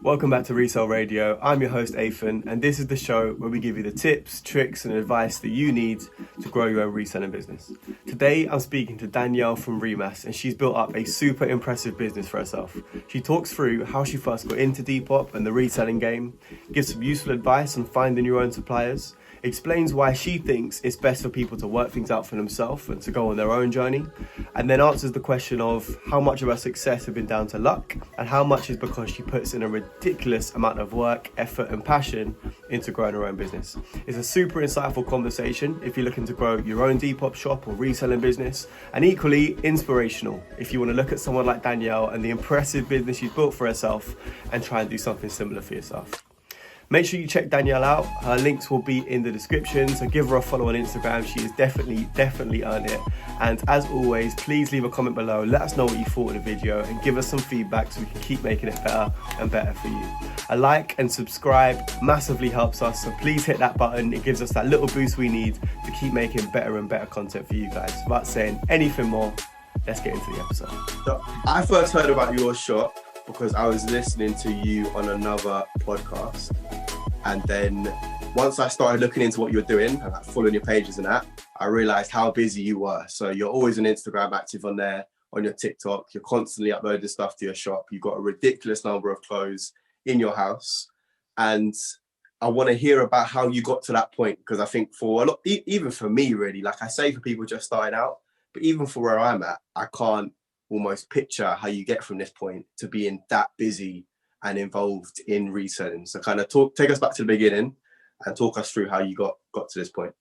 Welcome back to Resell Radio. I'm your host, Athan, and this is the show where we give you the tips, tricks, and advice that you need to grow your own reselling business. Today, I'm speaking to Danielle from Remass, and she's built up a super impressive business for herself. She talks through how she first got into Depop and the reselling game, gives some useful advice on finding your own suppliers, explains why she thinks it's best for people to work things out for themselves and to go on their own journey, and then answers the question of how much of her success has been down to luck and how much is because she puts in a ridiculous amount of work, effort and passion into growing her own business. It's a super insightful conversation if you're looking to grow your own Depop shop or reselling business, and equally inspirational if you want to look at someone like Danielle and the impressive business she's built for herself and try and do something similar for yourself. Make sure you check Danielle out. Her links will be in the description, so give her a follow on Instagram. She has definitely earned it. And as always, please leave a comment below. Let us know what you thought of the video and give us some feedback so we can keep making it better and better for you. A like and subscribe massively helps us, so please hit that button. It gives us that little boost we need to keep making better and better content for you guys. Without saying anything more, let's get into the episode. So I first heard about your shop because I was listening to you on another podcast. And then once I started looking into what you're doing and like following your pages and that, I realized how busy you were. So you're always on Instagram, active on there, on your TikTok. You're constantly uploading stuff to your shop. You've got a ridiculous number of clothes in your house. And I want to hear about how you got to that point, because I think for a lot, even for me, really, like I say for people just starting out, but even for where I'm at, I can't almost picture how you get from this point to being that busy and involved in reselling. So kind of take us back to the beginning and talk us through how you got to this point.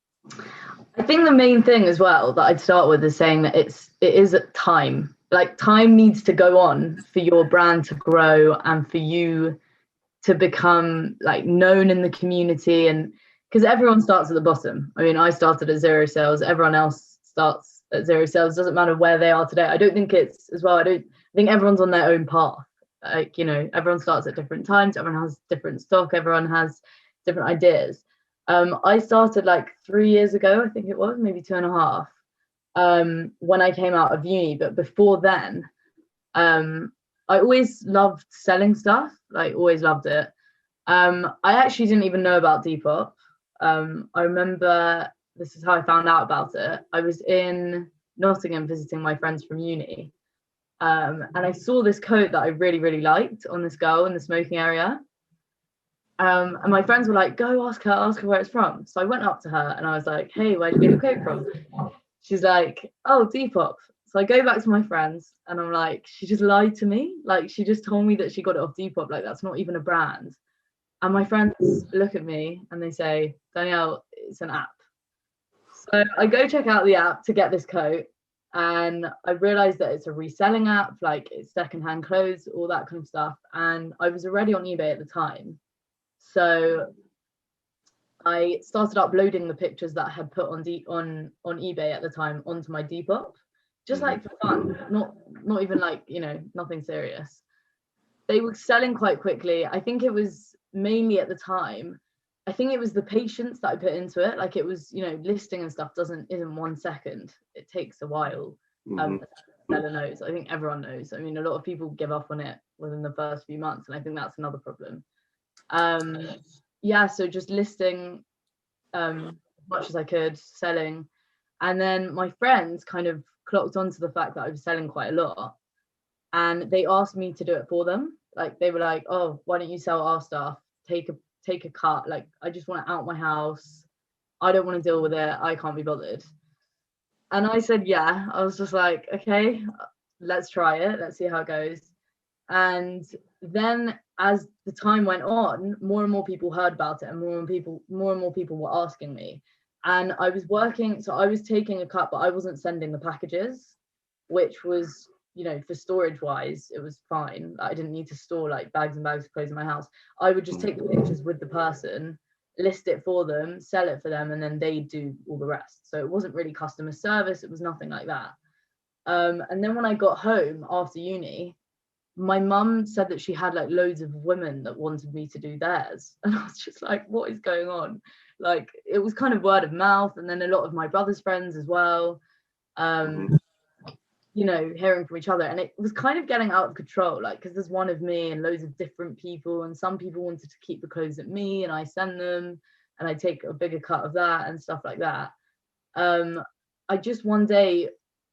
I think the main thing as well that I'd start with is saying that it is time. Like time needs to go on for your brand to grow and for you to become like known in the community, and because everyone starts at the bottom. I mean, I started at 0 sales, everyone else starts at 0 sales. Doesn't matter where they are today. I don't think it's as well. I think everyone's on their own path. Like, you know, everyone starts at different times, everyone has different stock, everyone has different ideas. I started like 3 years ago, I think it was, maybe 2.5, when I came out of uni. But before then, I always loved selling stuff, like always loved it. I actually didn't even know about Depop. I remember, this is how I found out about it. I was in Nottingham visiting my friends from uni. And I saw this coat that I really liked on this girl in the smoking area. And my friends were like, go ask her where it's from. So I went up to her and I was like, hey, where'd you get your coat from? She's like, oh, Depop. So I go back to my friends and I'm like, she just lied to me. Like, she just told me that she got it off Depop. Like, that's not even a brand. And my friends look at me and they say, Danielle, it's an app. So I go check out the app to get this coat. And I realized that it's a reselling app, like it's secondhand clothes, all that kind of stuff. And I was already on eBay at the time. So I started uploading the pictures that I had put on eBay at the time onto my Depop, just like for fun, not even like, you know, nothing serious. They were selling quite quickly. I think it was mainly at the time, I think it was the patience that I put into it. Like it was, you know, listing and stuff isn't 1 second. It takes a while. Seller knows. I think everyone knows. I mean, a lot of people give up on it within the first few months, and I think that's another problem. So just listing as much as I could, selling, and then my friends kind of clocked onto the fact that I was selling quite a lot, and they asked me to do it for them. Like they were like, oh, why don't you sell our stuff? Take a cut. Like, I just want it out my house. I don't want to deal with it. I can't be bothered. And I said, yeah. I was just like, okay, let's try it. Let's see how it goes. And then as the time went on, more and more people heard about it, and more and more people were asking me. And I was working, so I was taking a cut, but I wasn't sending the packages, which was, you know, for storage wise, it was fine. I didn't need to store like bags and bags of clothes in my house. I would just take the pictures with the person, list it for them, sell it for them, and then they do all the rest. So it wasn't really customer service. It was nothing like that. And then when I got home after uni, my mum said that she had like loads of women that wanted me to do theirs. And I was just like, what is going on? Like, it was kind of word of mouth. And then a lot of my brother's friends as well. you know, hearing from each other, and it was kind of getting out of control, like, because there's one of me and loads of different people, and some people wanted to keep the clothes at me and I send them and I take a bigger cut of that and stuff like that. I just one day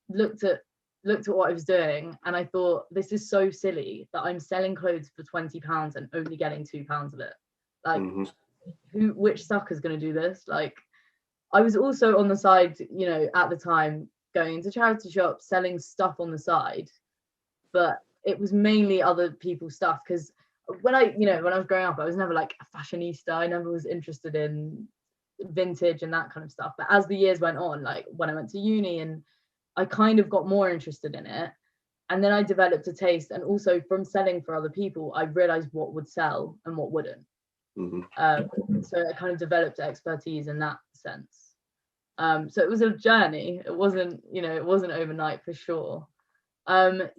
looked at what I was doing, and I thought, this is so silly that I'm selling clothes for £20 and only getting £2 of it. Like, which sucker's going to do this? Like, I was also on the side, you know, at the time, going into charity shops, selling stuff on the side, but it was mainly other people's stuff. Because when I was growing up, I was never like a fashionista. I never was interested in vintage and that kind of stuff. But as the years went on, like when I went to uni, and I kind of got more interested in it, and then I developed a taste. And also from selling for other people, I realized what would sell and what wouldn't. So I kind of developed expertise in that sense. So it was a journey. It wasn't overnight for sure. And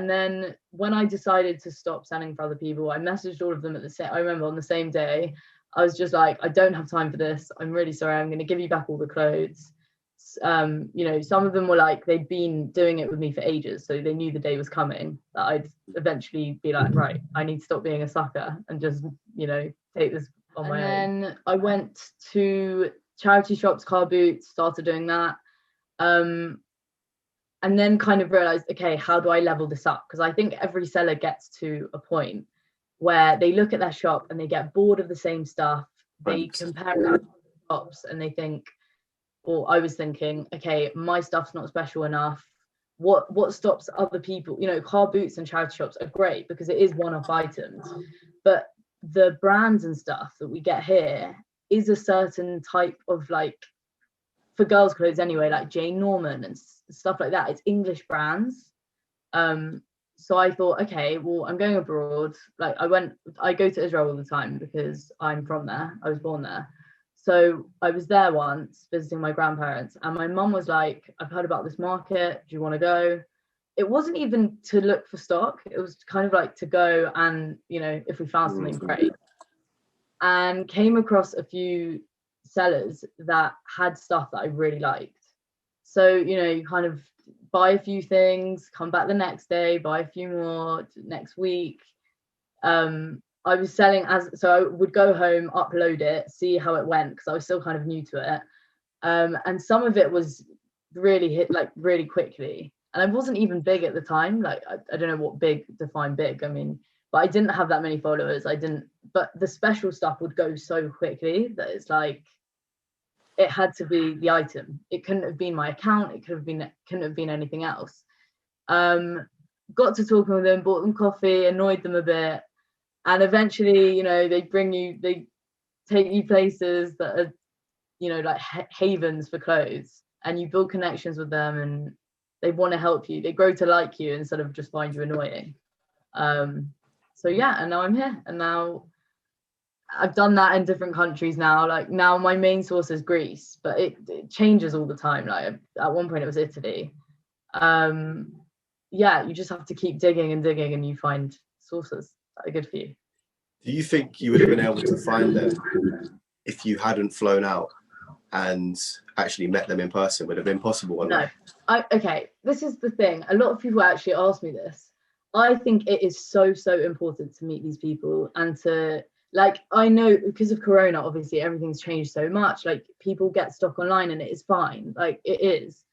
then when I decided to stop selling for other people, I messaged all of them I remember on the same day, I was just like, I don't have time for this. I'm really sorry. I'm going to give you back all the clothes. You know, some of them were like, they'd been doing it with me for ages, so they knew the day was coming that I'd eventually be like, right, I need to stop being a sucker and just, you know, take this on my own. And then I went to charity shops, car boots, started doing that. And then kind of realized, okay, how do I level this up? Because I think every seller gets to a point where they look at their shop and they get bored of the same stuff. They compare it to shops and they think, or I was thinking, okay, my stuff's not special enough. What stops other people? You know, car boots and charity shops are great because it is one-off items, but the brands and stuff that we get here is a certain type of, like, for girls' clothes anyway, like Jane Norman and stuff like that. It's English brands. So I thought, okay, well, I'm going abroad. Like, I go to Israel all the time because I'm from there. I was born there. So I was there once visiting my grandparents, and my mum was like, I've heard about this market. Do you want to go? It wasn't even to look for stock. It was kind of like to go and, you know, if we found something great. And came across a few sellers that had stuff that I really liked. So, you know, you kind of buy a few things, come back the next day, buy a few more next week. I was selling so I would go home, upload it, see how it went, because I was still kind of new to it. And some of it was really hit like really quickly. And I wasn't even big at the time. Like, I don't know what define big. I mean, but I didn't have that many followers. But the special stuff would go so quickly that it's like, it had to be the item. It couldn't have been my account. Couldn't have been anything else. Got to talking with them, bought them coffee, annoyed them a bit. And eventually, you know, they take you places that are, you know, like havens for clothes, and you build connections with them, and they want to help you. They grow to like you instead of just find you annoying. So yeah, and now I'm here, and now I've done that in different countries now. Like, now my main source is Greece, but it changes all the time. Like, at one point it was Italy. Yeah, you just have to keep digging and digging, and you find sources that are good for you. Do you think you would have been able to find them if you hadn't flown out and actually met them in person? Would it have been possible or not? No. Okay, this is the thing. A lot of people actually ask me this. I think it is so important to meet these people, and to, like, I know because of Corona, obviously everything's changed so much. Like, people get stock online and it is fine. Like, it is.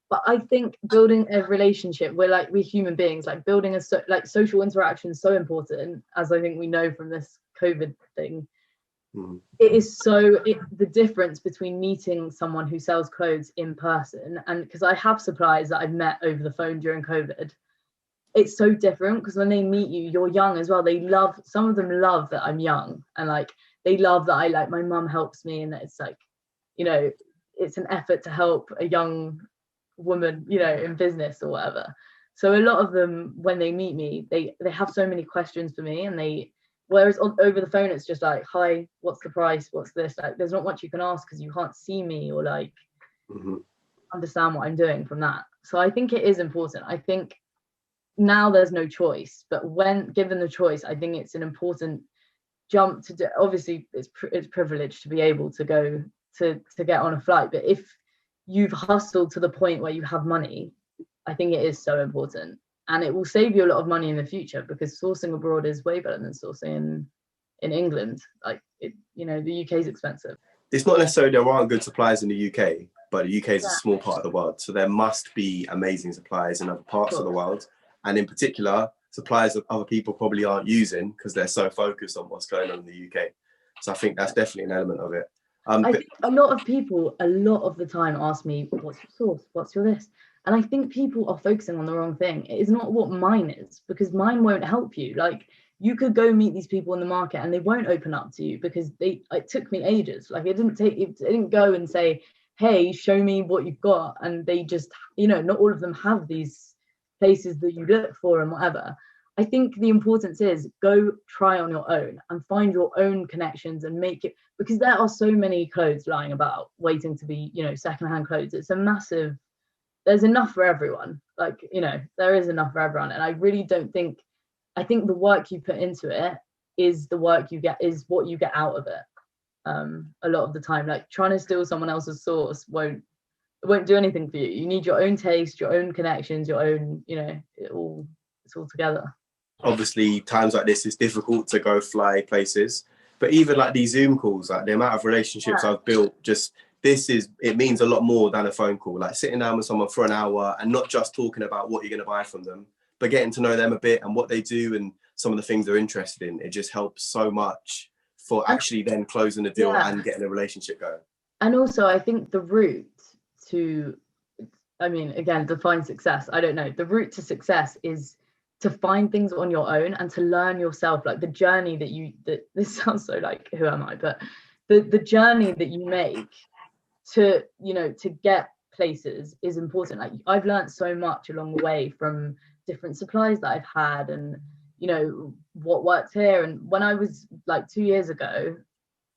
But I think building a relationship, we're human beings, like building social interaction is so important, as I think we know from this COVID thing. It is the difference between meeting someone who sells clothes in person, and because I have suppliers that I've met over the phone during COVID, it's so different, because when they meet you, you're young as well. Some of them love that I'm young, and like they love that my mum helps me, and that it's like, you know, it's an effort to help a young woman, you know, in business or whatever. So a lot of them, when they meet me, they have so many questions for me, and whereas over the phone it's just like, hi, what's the price, what's this, like there's not much you can ask because you can't see me or like understand what I'm doing from that. So I think it is important. I think now there's no choice, but when given the choice, I think it's an important jump to do. Obviously it's privileged to be able to go to get on a flight, but if you've hustled to the point where you have money, I think it is so important, and it will save you a lot of money in the future, because sourcing abroad is way better than sourcing in England. Like it, the UK is expensive. It's not necessarily there aren't good suppliers in the UK, but the UK is a small part of the world. So there must be amazing suppliers in other parts of the world. And in particular, suppliers that other people probably aren't using because they're so focused on what's going on in the UK. So I think that's definitely an element of it. I think a lot of people, a lot of the time, ask me, what's your source? What's your this? And I think people are focusing on the wrong thing. It is not what mine is, because mine won't help you. Like, you could go meet these people in the market and they won't open up to you, because it took me ages. Like, it didn't go and say, hey, show me what you've got. And they just, not all of them have these places that you look for and whatever. I think the importance is go try on your own and find your own connections and make it, because there are so many clothes lying about waiting to be, secondhand clothes. It's a massive, there's enough for everyone. Like, there is enough for everyone. And I really don't think, I think the work you put into it is the work you get, is what you get out of it. A lot of the time, like trying to steal someone else's source won't do anything for you. You need your own taste, your own connections, your own, it's all together. Obviously, times like this, it's difficult to go fly places. But even like these Zoom calls, like the amount of relationships I've built, it means a lot more than a phone call. Like sitting down with someone for an hour and not just talking about what you're going to buy from them, but getting to know them a bit and what they do and some of the things they're interested in. It just helps so much for actually then closing the deal and getting a relationship going. And also, I think the route to, again, define success, I don't know. The route to success is to find things on your own and to learn yourself. Like the journey that this sounds so like, who am I? But the journey that you make to get places is important. Like I've learned so much along the way from different supplies that I've had, and what works here. And when I was like 2 years ago,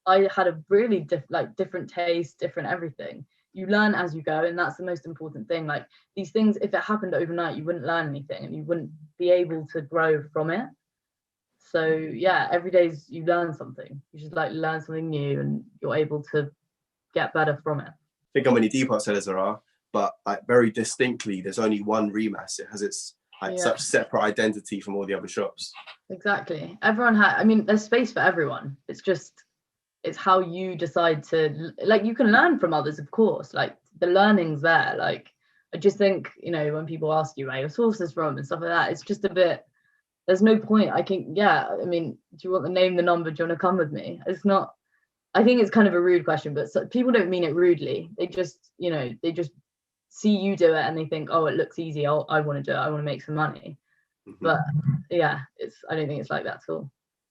I had a really different taste, different everything. You learn as you go, and that's the most important thing. Like these things, if it happened overnight, you wouldn't learn anything and you wouldn't be able to grow from it. So yeah, every day you learn something. You just learn something new, and you're able to get better from it. Think how many Depop sellers there are, but very distinctly, there's only one Remass. It has its such separate identity from all the other shops. Exactly. Everyone there's space for everyone. It's how you decide to, you can learn from others, of course, like the learning's there. Like, I just think, when people ask you where your source is from and stuff like that, it's just a bit, there's no point. Do you want the name, the number? Do you want to come with me? It's not, I think it's kind of a rude question, but people don't mean it rudely. They just, they just see you do it and they think, oh, it looks easy. I want to do it. I want to make some money. Mm-hmm. But yeah, I don't think it's like that at all.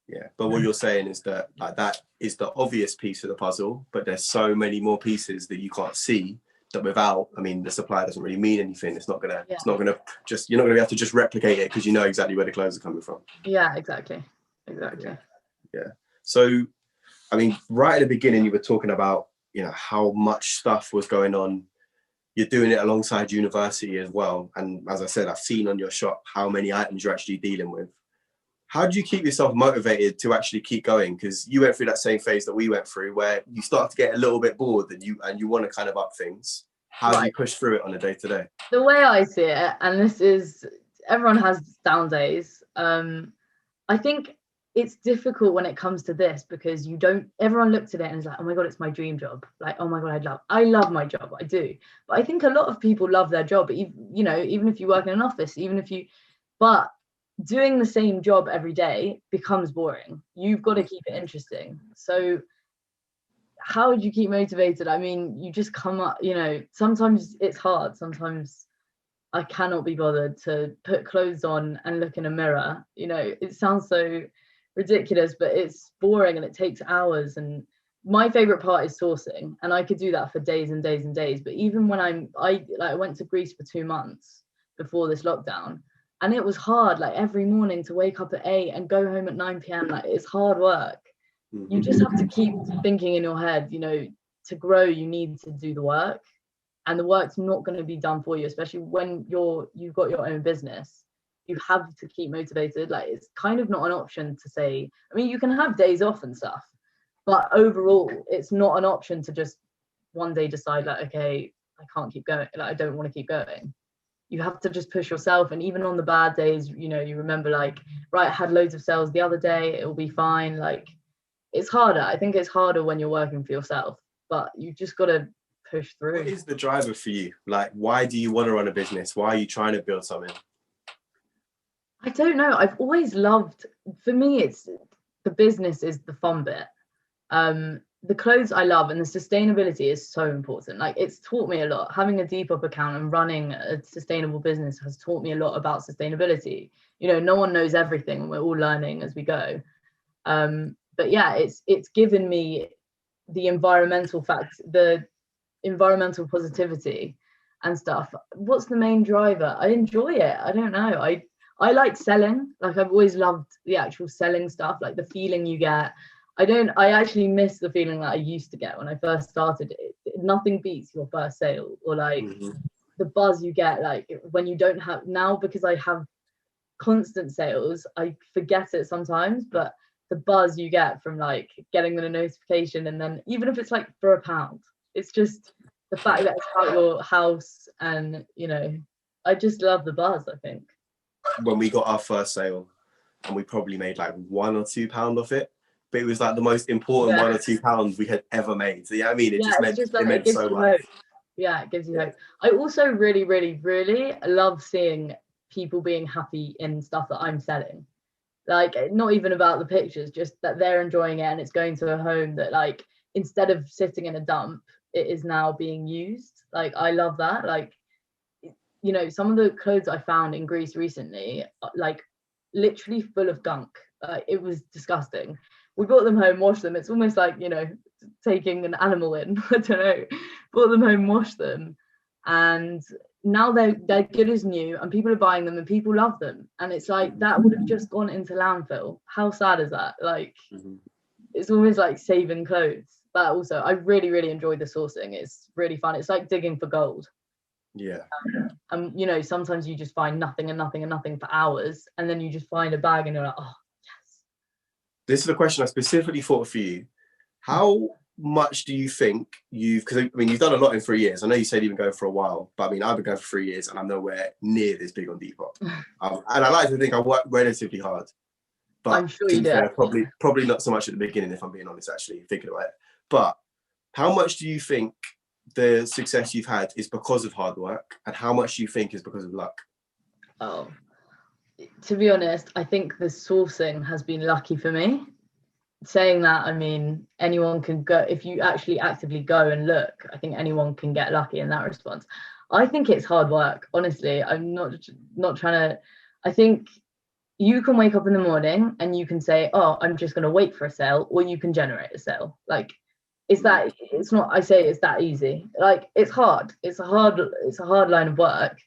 Yeah, but what you're saying is that that is the obvious piece of the puzzle, but there's so many more pieces that you can't see that without, the supply doesn't really mean anything. It's not gonna you're not gonna be able to just replicate it because you know exactly where the clothes are coming from. Yeah, exactly. Yeah. So, right at the beginning, you were talking about, how much stuff was going on. You're doing it alongside university as well. And as I said, I've seen on your shop how many items you're actually dealing with. How do you keep yourself motivated to actually keep going? Because you went through that same phase that we went through, where you start to get a little bit bored and you want to kind of up things. How do you push through it on a day-to-day? The way I see it, and this is, everyone has down days. I think it's difficult when it comes to this, because everyone looks at it and is like, oh my God, it's my dream job. Like, oh my God, I love my job. I do. But I think a lot of people love their job, even if you work in an office, but doing the same job every day becomes boring. You've got to keep it interesting. So how would you keep motivated? You just come up, sometimes it's hard. Sometimes I cannot be bothered to put clothes on and look in a mirror. It sounds so ridiculous, but it's boring and it takes hours. And my favorite part is sourcing, and I could do that for days and days and days. But even when I went to Greece for 2 months before this lockdown, and it was hard, every morning to wake up at 8 and go home at 9 p.m. It's hard work. You just have to keep thinking in your head, to grow, you need to do the work, and the work's not going to be done for you, especially when you've got your own business. You have to keep motivated. It's kind of not an option to say, you can have days off and stuff, but overall it's not an option to just one day decide okay, I can't keep going. I don't want to keep going. you have to just push yourself. And even on the bad days, you know, you remember like, right, I had loads of sales the other day, it'll be fine. Like, it's harder. I think it's harder when you're working for yourself, but you just got to push through. What is the driver for you? Like, why do you want to run a business? Why are you trying to build something? I don't know. I've always loved, for me, it's the business is the fun bit. The clothes I love, and the sustainability is so important. Like, it's taught me a lot. Having a Depop account and running a sustainable business has taught me a lot about sustainability. You know, no one knows everything, and we're all learning as we go. But yeah, it's given me the environmental facts, the environmental positivity and stuff. What's the main driver? I enjoy it. I don't know. I like selling. Like, I've always loved the actual selling stuff, like the feeling you get. I actually miss the feeling that I used to get when I first started. Nothing beats your first sale, or like the buzz you get, like when you don't have now, because I have constant sales, I forget it sometimes, but the buzz you get from like getting the notification, and then even if it's like for £1, it's just the fact that it's out your house, and you know, I just love the buzz, I think. When we got our first sale, and we probably made like £1 or £2 off it, but it was like the most important £1 or £2 we had ever made. So yeah, I mean, it meant so much. Hope. Yeah, it gives you hope. I also really, really, really love seeing people being happy in stuff that I'm selling. Like, not even about the pictures, just that they're enjoying it and it's going to a home that, like, instead of sitting in a dump, it is now being used. Like, I love that. Like, you know, some of the clothes I found in Greece recently, like literally full of gunk. It was disgusting. We brought them home, washed them. It's almost like, you know, taking an animal in. I don't know. Brought them home, washed them, and now they're good as new, and people are buying them, and people love them. And it's like, that would have just gone into landfill. How sad is that? Like, it's almost like saving clothes. But also, I really, really enjoyed the sourcing. It's really fun. It's like digging for gold. Yeah. And you know, sometimes you just find nothing and nothing and nothing for hours, and then you just find a bag, and you're like, oh. This is a question I specifically thought for you. How much do you think because I mean, you've done a lot in 3 years. I know you said you've been going for a while, but I mean, I've been going for 3 years and I'm nowhere near this big on Depop. And I like to think I work relatively hard, but I'm sure you do. Probably not so much at the beginning, if I'm being honest, actually, thinking about it. But how much do you think the success you've had is because of hard work, and how much do you think is because of luck? Oh, to be honest, I think the sourcing has been lucky for me. Saying that, I mean, anyone can go, if you actually actively go and look, I think anyone can get lucky in that response. I think it's hard work, honestly. I'm not trying to, I think you can wake up in the morning and you can say, oh, I'm just going to wait for a sale, or you can generate a sale. Like, it's that easy. Like, it's hard. It's a hard line of work.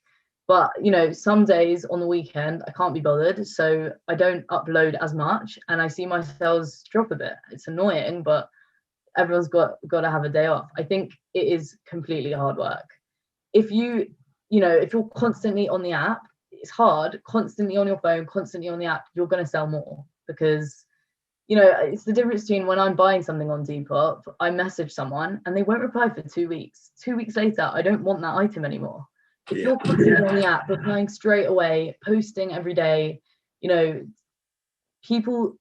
But, you know, some days on the weekend, I can't be bothered. So I don't upload as much, and I see my sales drop a bit. It's annoying, but everyone's got to have a day off. I think it is completely hard work. If you're constantly on the app, it's hard, constantly on your phone, constantly on the app, you're going to sell more, because, you know, it's the difference between when I'm buying something on Depop, I message someone and they won't reply for 2 weeks. 2 weeks later, I don't want that item anymore. If you're constantly on the app, replying straight away, posting every day, you know, people,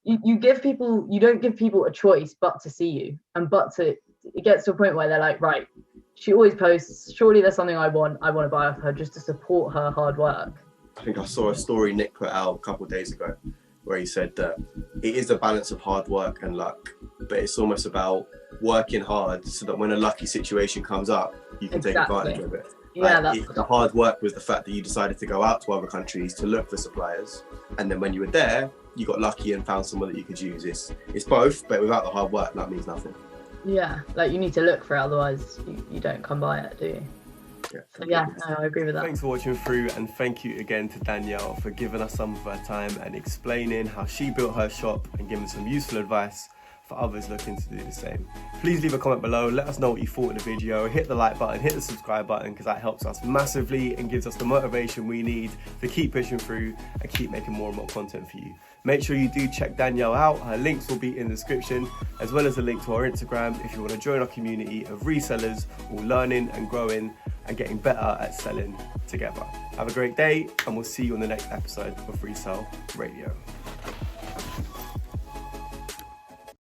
you don't give people a choice but to see you, and it gets to a point where they're like, right, she always posts, surely there's something I want to buy off her, just to support her hard work. I think I saw a story Nick put out a couple of days ago where he said that it is a balance of hard work and luck, but it's almost about working hard so that when a lucky situation comes up, you can take advantage of it. Yeah, the hard work was the fact that you decided to go out to other countries to look for suppliers, and then when you were there, you got lucky and found someone that you could use. It's both, but without the hard work, that means nothing. Yeah, like, you need to look for it, otherwise you don't come by it, do you? Yeah, so yeah, no, I agree with that. Thanks for watching through, and thank you again to Danielle for giving us some of her time and explaining how she built her shop and giving some useful advice for others looking to do the same. Please leave a comment below, let us know what you thought of the video, hit the like button, hit the subscribe button, because that helps us massively and gives us the motivation we need to keep pushing through and keep making more and more content for you. Make sure you do check Danielle out. Her links will be in the description, as well as a link to our Instagram if you want to join our community of resellers all learning and growing and getting better at selling together. Have a great day, and we'll see you on the next episode of Resell Radio.